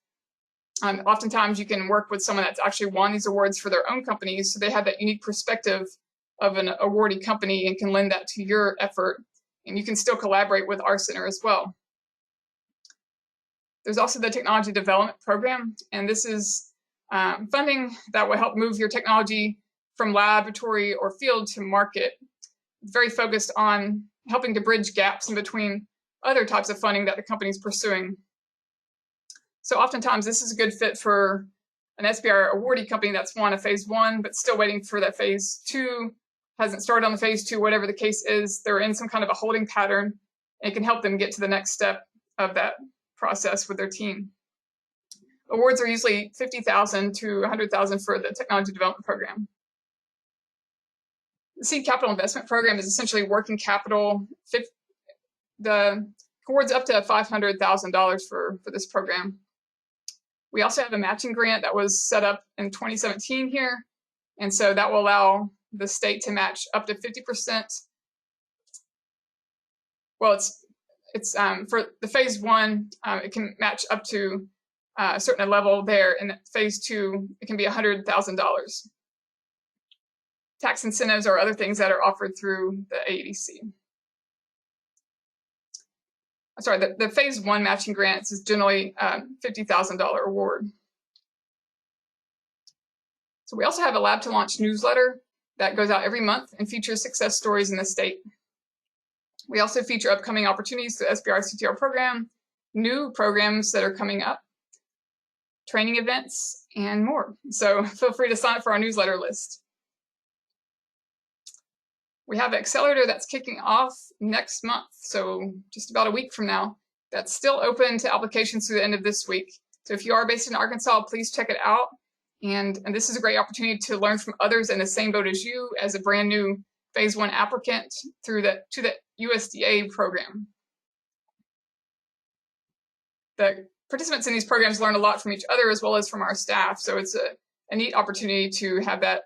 Oftentimes you can work with someone that's actually won these awards for their own companies, so they have that unique perspective of an awardee company and can lend that to your effort. And you can still collaborate with our center as well. There's also the Technology Development Program, and this is funding that will help move your technology from laboratory or field to market. It's very focused on helping to bridge gaps in between other types of funding that the company is pursuing. So oftentimes this is a good fit for an SBR awardee company that's won a phase 1, but still waiting for that phase 2, hasn't started on the phase 2, whatever the case is, they're in some kind of a holding pattern, and it can help them get to the next step of that process with their team. Awards are usually $50,000 to $100,000 for the Technology Development Program. The Seed Capital Investment Program is essentially working capital. The awards up to $500,000 for this program. We also have a matching grant that was set up in 2017 here, and so that will allow the state to match up to 50%. Well, it's for the phase 1, it can match up to a certain level there, and phase 2, it can be $100,000. Tax incentives or other things that are offered through the AEDC. I'm sorry, the phase 1 matching grants is generally $50,000 award. So we also have a Lab to Launch newsletter that goes out every month and features success stories in the state. We also feature upcoming opportunities to the SBR CTR program, new programs that are coming up, training events, and more. So feel free to sign up for our newsletter list. We have an accelerator that's kicking off next month, so just about a week from now. That's still open to applications through the end of this week. So if you are based in Arkansas, please check it out. And this is a great opportunity to learn from others in the same boat as you as a brand new phase 1 applicant to the USDA program. The participants in these programs learn a lot from each other as well as from our staff, so it's a neat opportunity to have that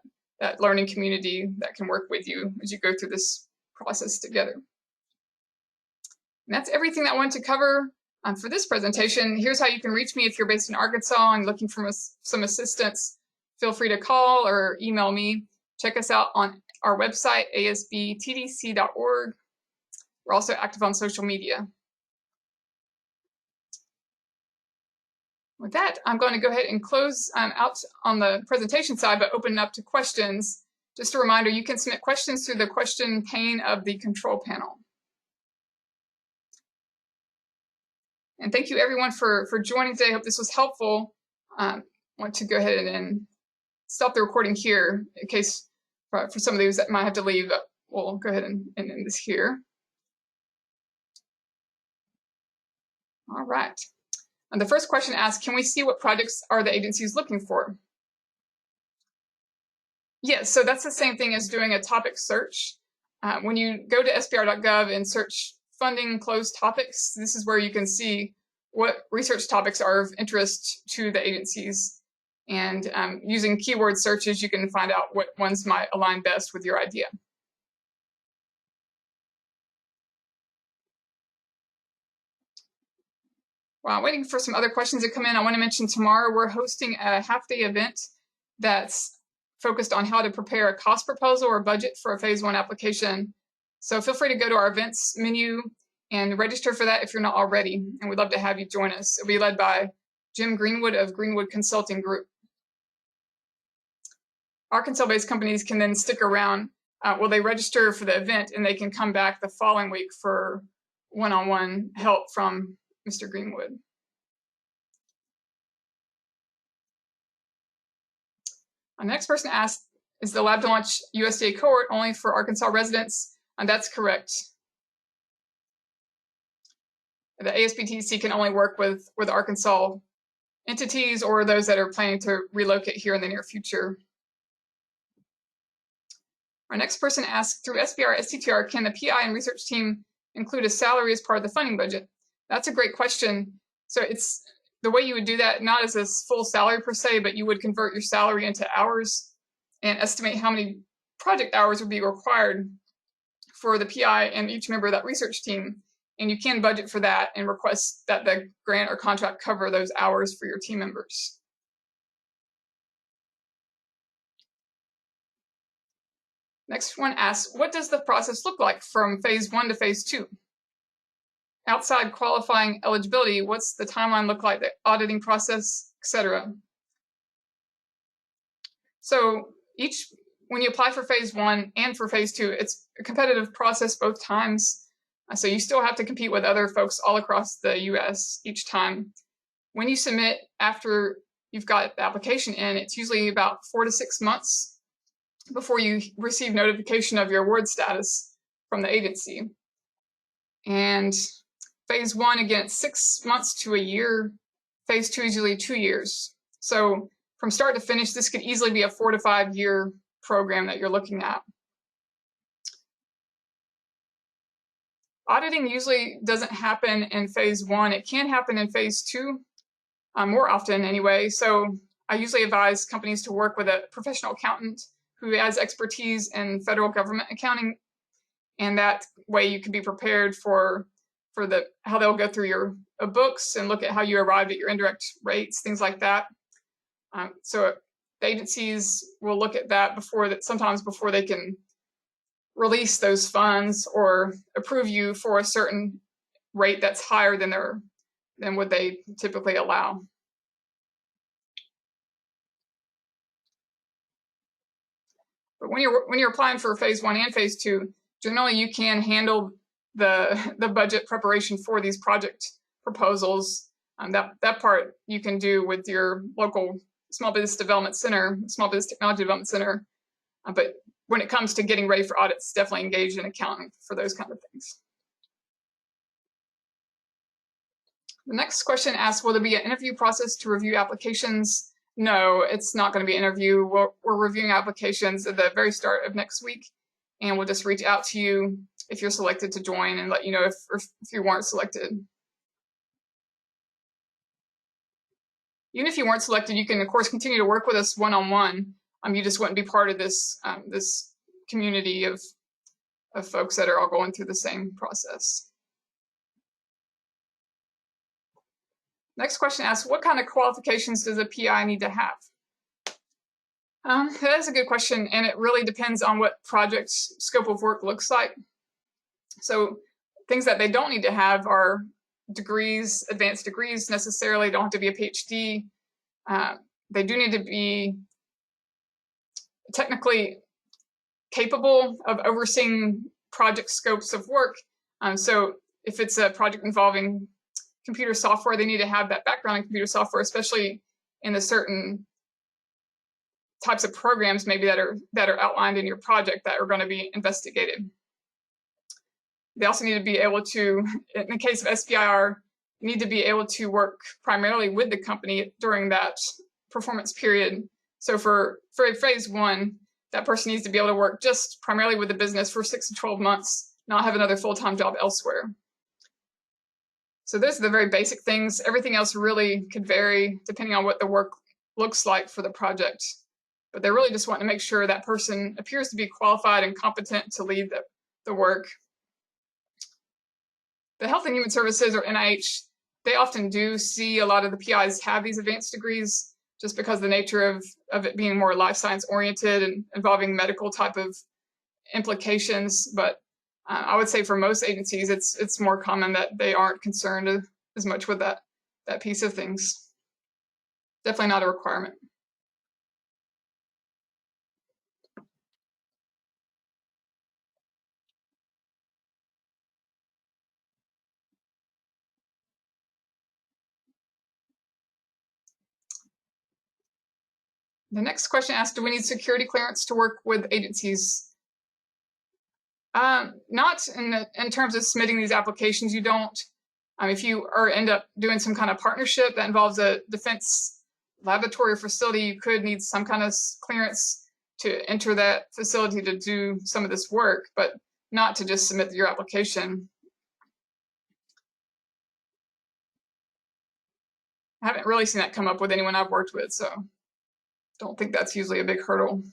learning community that can work with you as you go through this process together. And that's everything that I wanted to cover for this presentation. Here's how you can reach me if you're based in Arkansas and looking for some assistance. Feel free to call or email me. Check us out on our website, ASBTDC.org. We're also active on social media. With that, I'm going to go ahead and close out on the presentation side, but open it up to questions. Just a reminder, you can submit questions through the question pane of the control panel. And thank you everyone for joining today. I hope this was helpful. I want to go ahead and stop the recording here in case for some of those that might have to leave. We'll go ahead and end this here. All right. And the first question asks, can we see what projects are the agencies looking for? Yes, so that's the same thing as doing a topic search. When you go to sbr.gov and search funding closed topics, this is where you can see what research topics are of interest to the agencies. And using keyword searches, you can find out what ones might align best with your idea. While I'm waiting for some other questions to come in, I want to mention tomorrow we're hosting a half-day event that's focused on how to prepare a cost proposal or budget for a phase 1 application. So feel free to go to our events menu and register for that if you're not already. And we'd love to have you join us. It'll be led by Jim Greenwood of Greenwood Consulting Group. Arkansas-based companies can then stick around. They register for the event and they can come back the following week for one-on-one help from Mr. Greenwood. Our next person asked, is the lab to launch USDA cohort only for Arkansas residents? And that's correct. The ASBTDC can only work with Arkansas entities or those that are planning to relocate here in the near future. Our next person asked, through Sbir and Sttr, can the PI and research team include a salary as part of the funding budget? That's a great question. So it's the way you would do that, not as a full salary per se, but you would convert your salary into hours and estimate how many project hours would be required for the PI and each member of that research team. And you can budget for that and request that the grant or contract cover those hours for your team members. Next one asks, what does the process look like from phase 1 to phase 2? Outside qualifying eligibility, what's the timeline look like, the auditing process, etc.? So when you apply for phase 1 and for phase 2, it's a competitive process both times. So you still have to compete with other folks all across the US each time. When you submit after you've got the application in, it's usually about 4 to 6 months before you receive notification of your award status from the agency. And phase 1, again, it's 6 months to a year. Phase 2 is usually 2 years. So from start to finish, this could easily be a 4 to 5 year program that you're looking at. Auditing usually doesn't happen in phase 1. It can happen in phase 2, more often anyway. So I usually advise companies to work with a professional accountant who has expertise in federal government accounting. And that way you can be prepared for how they'll go through your books and look at how you arrived at your indirect rates, things like that. So the agencies will look at that sometimes before they can release those funds or approve you for a certain rate that's higher than what they typically allow. But when you're applying for phase 1 and phase 2, generally you can handle the budget preparation for these project proposals. That part you can do with your local Small Business Development Center, Small Business Technology Development Center. But when it comes to getting ready for audits, definitely engage an accountant for those kind of things. The next question asks, will there be an interview process to review applications? No, it's not going to be an interview. We're reviewing applications at the very start of next week, and we'll just reach out to you if you're selected to join and let you know if you weren't selected. Even if you weren't selected, you can, of course, continue to work with us one-on-one. You just wouldn't be part of this community of folks that are all going through the same process. Next question asks, what kind of qualifications does a PI need to have? That is a good question, and it really depends on what project scope of work looks like. So things that they don't need to have are degrees, advanced degrees necessarily, don't have to be a PhD. They do need to be technically capable of overseeing project scopes of work. So if it's a project involving computer software, they need to have that background in computer software, especially in the certain types of programs maybe that are outlined in your project that are going to be investigated. They also need to be able to, in the case of SBIR, need to be able to work primarily with the company during that performance period. So for phase one, that person needs to be able to work just primarily with the business for 6 to 12 months, not have another full-time job elsewhere. So those are the very basic things. Everything else really could vary depending on what the work looks like for the project. But they're really just wanting to make sure that person appears to be qualified and competent to lead the work. The Health and Human Services, or NIH, they often do see a lot of the PIs have these advanced degrees just because of the nature of it being more life science oriented and involving medical type of implications. But I would say for most agencies, it's more common that they aren't concerned as much with that piece of things. Definitely not a requirement. The next question asks, do we need security clearance to work with agencies? Not in terms of submitting these applications, you don't. If you end up doing some kind of partnership that involves a defense laboratory or facility, you could need some kind of clearance to enter that facility to do some of this work, but not to just submit your application. I haven't really seen that come up with anyone I've worked with, so don't think that's usually a big hurdle.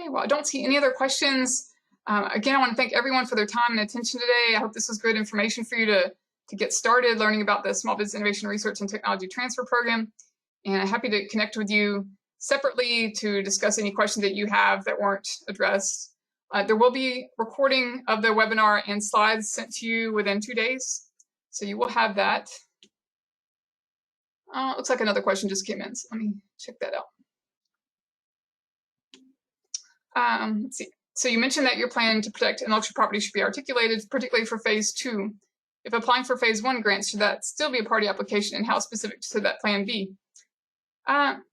Okay, well, I don't see any other questions. Again, I want to thank everyone for their time and attention today. I hope this was good information for you to get started learning about the Small Business Innovation Research and Technology Transfer Program. And I'm happy to connect with you separately to discuss any questions that you have that weren't addressed. There will be recording of the webinar and slides sent to you within 2 days. So you will have that. Looks like another question just came in, so let me check that out. Let's see. So you mentioned that your plan to protect intellectual property should be articulated, particularly for phase 2. If applying for phase 1 grants, should that still be a party application, and how specific should that plan be?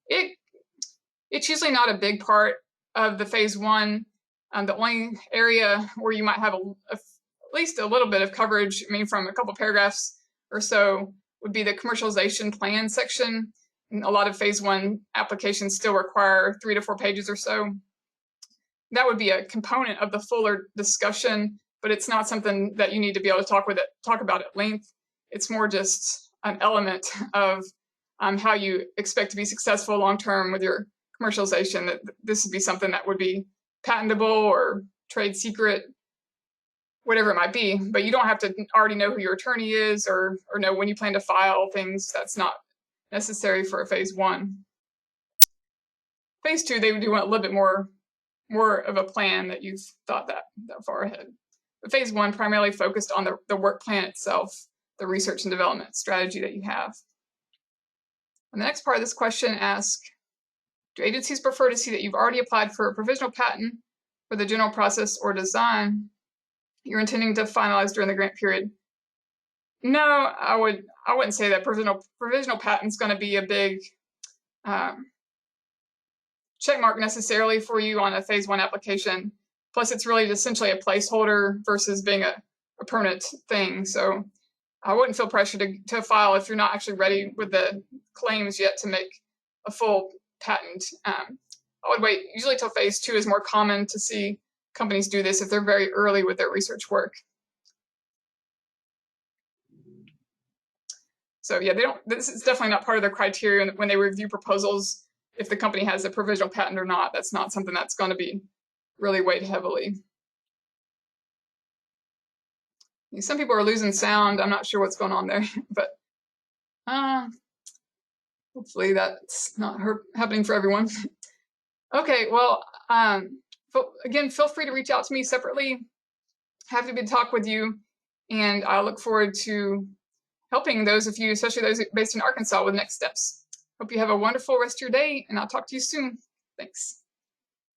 It's usually not a big part of the phase 1. The only area where you might have at least a little bit of coverage, from a couple paragraphs or so, would be the commercialization plan section. And a lot of phase 1 applications still require 3 to 4 pages or so. That would be a component of the fuller discussion, but it's not something that you need to be able to talk about at length. It's more just an element of how you expect to be successful long-term with your commercialization. That this would be something that would be patentable or trade secret, whatever it might be, but you don't have to already know who your attorney is or know when you plan to file things. That's not necessary for a phase 1. Phase 2, they do want a little bit more of a plan that you've thought that far ahead. But phase 1 primarily focused on the work plan itself, the research and development strategy that you have. And the next part of this question asks, do agencies prefer to see that you've already applied for a provisional patent for the general process or design you're intending to finalize during the grant period? No, I wouldn't say that provisional patent's going to be a big check mark necessarily for you on a phase 1 application. Plus, it's really essentially a placeholder versus being a permanent thing. So I wouldn't feel pressure to file if you're not actually ready with the claims yet to make a full patent. I would wait usually till phase 2 is more common to see companies do this if they're very early with their research work. So yeah, this is definitely not part of the criteria when they review proposals. If the company has a provisional patent or not, that's not something that's going to be really weighed heavily. Some people are losing sound. I'm not sure what's going on there, but Hopefully that's not happening for everyone. Okay, well, again, feel free to reach out to me separately. Happy to talk with you, and I look forward to helping those of you, especially those based in Arkansas, with next steps. Hope you have a wonderful rest of your day, and I'll talk to you soon. Thanks.